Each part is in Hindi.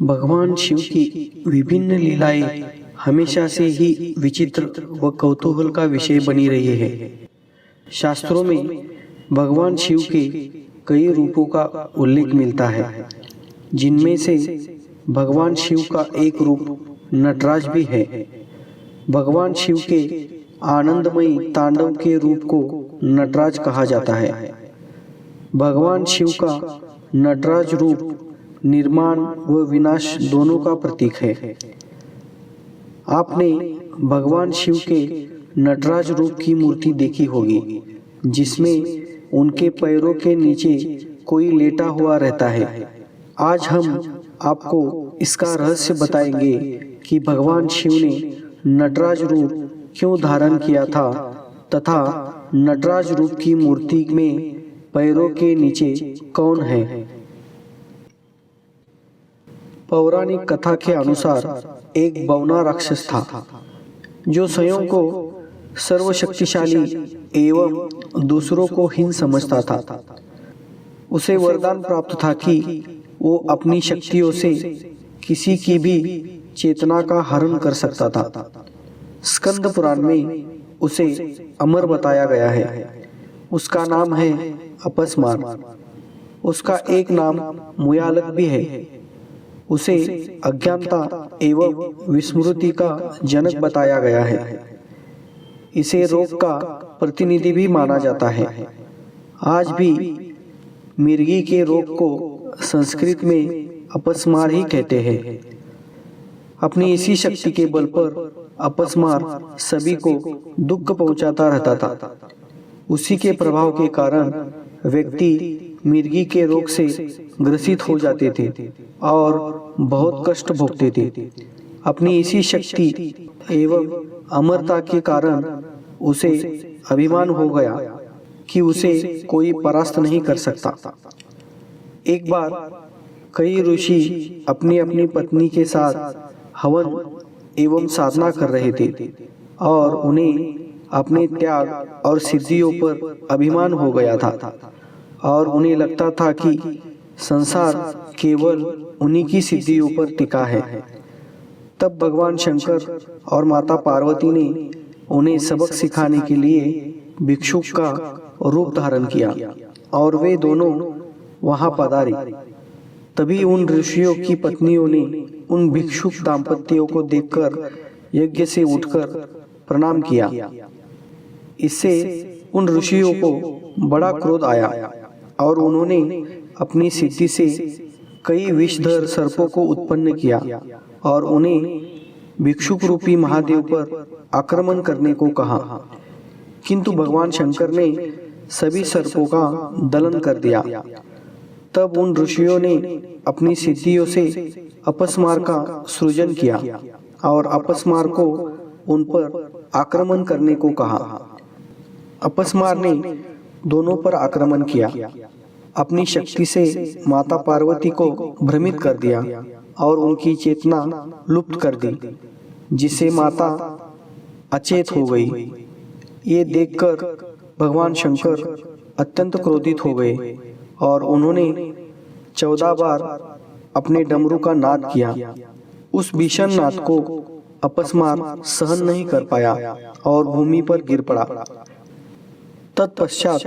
भगवान शिव की विभिन्न लीलाएं हमेशा से ही विचित्र व कौतूहल का विषय बनी रही है। शास्त्रों में भगवान शिव के कई रूपों का उल्लेख मिलता है, जिनमें से भगवान शिव का एक रूप नटराज भी है। भगवान शिव के आनंदमयी तांडव के रूप को नटराज कहा जाता है। भगवान शिव का नटराज रूप निर्माण व विनाश दोनों का प्रतीक है। आपने भगवान शिव के नटराज रूप की मूर्ति देखी होगी, जिसमें उनके पैरों के नीचे कोई लेटा हुआ रहता है। आज हम आपको इसका रहस्य बताएंगे कि भगवान शिव ने नटराज रूप क्यों धारण किया था तथा नटराज रूप की मूर्ति में पैरों के नीचे कौन है। पौराणिक कथा के अनुसार एक बौना राक्षस था, जो स्वयं को सर्वशक्तिशाली एवं दूसरों को हीन समझता था। उसे वरदान प्राप्त था कि वो अपनी शक्तियों से किसी की भी चेतना का हरण कर सकता था। स्कंद पुराण में उसे अमर बताया गया है। उसका नाम है अपस्मार। उसका एक नाम मुयालक भी है। उसे अज्ञानता एवं विस्मृति का जनक बताया गया है। इसे रोग का प्रतिनिधि भी माना जाता है। आज भी मिर्गी के रोग को संस्कृत में अपस्मार ही कहते हैं। अपनी इसी शक्ति के बल पर अपस्मार सभी को दुख पहुंचाता रहता था। उसी के प्रभाव के कारण व्यक्ति मिर्गी के रोग से ग्रसित हो जाते थे और बहुत कष्ट भोगते थे। अपनी इसी शक्ति एवं अमरता के कारण उसे अभिमान हो गया कि उसे कोई परास्त नहीं कर सकता। एक बार कई ऋषि अपनी अपनी पत्नी के साथ हवन एवं साधना कर रहे थे और उन्हें अपने त्याग और सिद्धियों पर अभिमान हो गया था और उन्हें लगता था कि संसार केवल उन्हीं की सिद्धियों पर टिका है। तब भगवान शंकर और माता पार्वती ने उन्हें सबक सिखाने के लिए भिक्षुक का रूप धारण किया और वे दोनों वहां पधारे। तभी उन ऋषियों की पत्नियों ने उन भिक्षुक दाम्पत्यों को देखकर यज्ञ से उठकर प्रणाम किया। इससे उन ऋषियों को बड़ा क्रोध आया और उन्होंने अपनी सिद्धि से कई विषधर सर्पों को उत्पन्न किया और उन्हें भिक्षुक रूपी महादेव पर आक्रमण करने को कहा। किंतु भगवान शंकर ने सभी सर्पों का दलन कर दिया। तब उन ऋषियों ने अपनी सिद्धियों से अपस्मार का सृजन किया और अपस्मार को उन पर आक्रमण करने को कहा। अपस्मार ने दोनों पर आक्रमण किया, अपनी शक्ति से माता पार्वती को भ्रमित कर दिया और उनकी चेतना लुप्त कर दी, जिससे माता अचेत हो गई। ये देखकर भगवान शंकर अत्यंत क्रोधित हो गए और उन्होंने 14 बार अपने डमरू का नाद किया। उस भीषण नाद को अपस्मार सहन नहीं कर पाया और भूमि पर गिर पड़ा। तत्पश्चात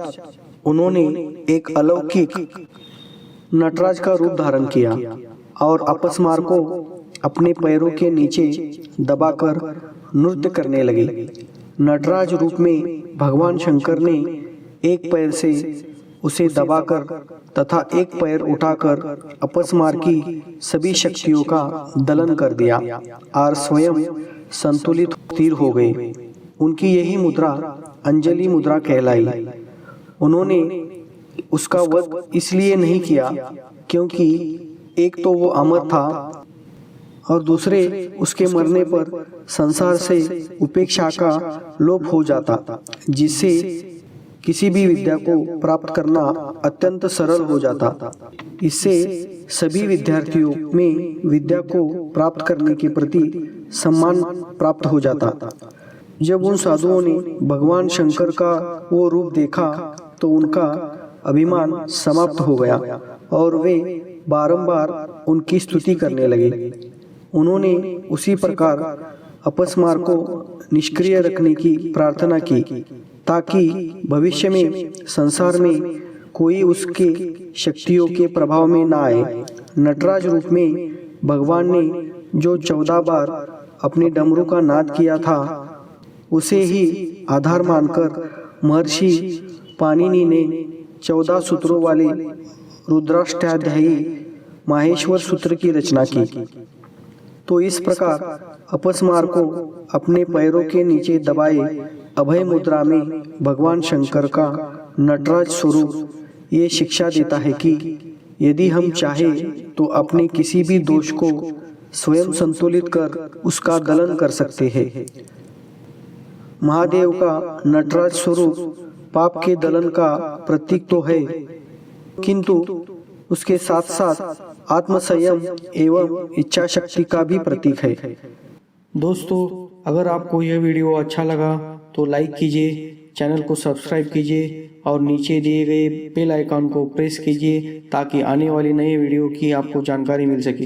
उन्होंने एक अलौकिक नटराज का रूप धारण किया और अपस्मार को अपने पैरों के नीचे दबाकर नृत्य करने लगे। नटराज रूप में भगवान शंकर ने एक पैर से उसे दबाकर तथा एक पैर उठाकर अपस्मार की सभी शक्तियों का दलन कर दिया और स्वयं संतुलित स्थिर हो गए। उनकी यही मुद्रा अंजलि मुद्रा कहलाई। उन्होंने उसका वध इसलिए नहीं किया क्योंकि एक तो वो अमर था और दूसरे उसके मरने पर संसार से उपेक्षा का लोप हो जाता, जिससे किसी भी विद्या को प्राप्त करना अत्यंत सरल हो जाता। इससे सभी विद्यार्थियों में विद्या को प्राप्त करने के प्रति सम्मान प्राप्त हो जाता। जब उन साधुओं ने भगवान शंकर का वो रूप देखा तो उनका अभिमान समाप्त हो गया और वे बारंबार उनकी स्तुति करने लगे। उन्होंने उसी प्रकार अपस्मार को निष्क्रिय रखने की प्रार्थना की ताकि भविष्य में संसार में कोई उसके शक्तियों के प्रभाव में न आए। नटराज रूप में भगवान ने जो 14 बार अपने डमरू का नाद किया था, उसे ही आधार मानकर महर्षि पाणिनि ने 14 सूत्रों वाले रुद्राष्टाध्यायी माहेश्वर सूत्र की रचना की। तो इस प्रकार अपस्मार को अपने पैरों के नीचे दबाए अभय मुद्रा में भगवान शंकर का नटराज स्वरूप ये शिक्षा देता है कि यदि हम चाहें तो अपने किसी भी दोष को स्वयं संतुलित कर उसका दलन कर सकते हैं। महादेव का नटराज स्वरूप पाप के दलन का प्रतीक तो है, किंतु उसके साथ साथ आत्मसंयम एवं इच्छा शक्ति का भी प्रतीक है। दोस्तों, अगर आपको यह वीडियो अच्छा लगा तो लाइक कीजिए, चैनल को सब्सक्राइब कीजिए और नीचे दिए गए बेल आइकॉन को प्रेस कीजिए ताकि आने वाली नई वीडियो की आपको जानकारी मिल सके।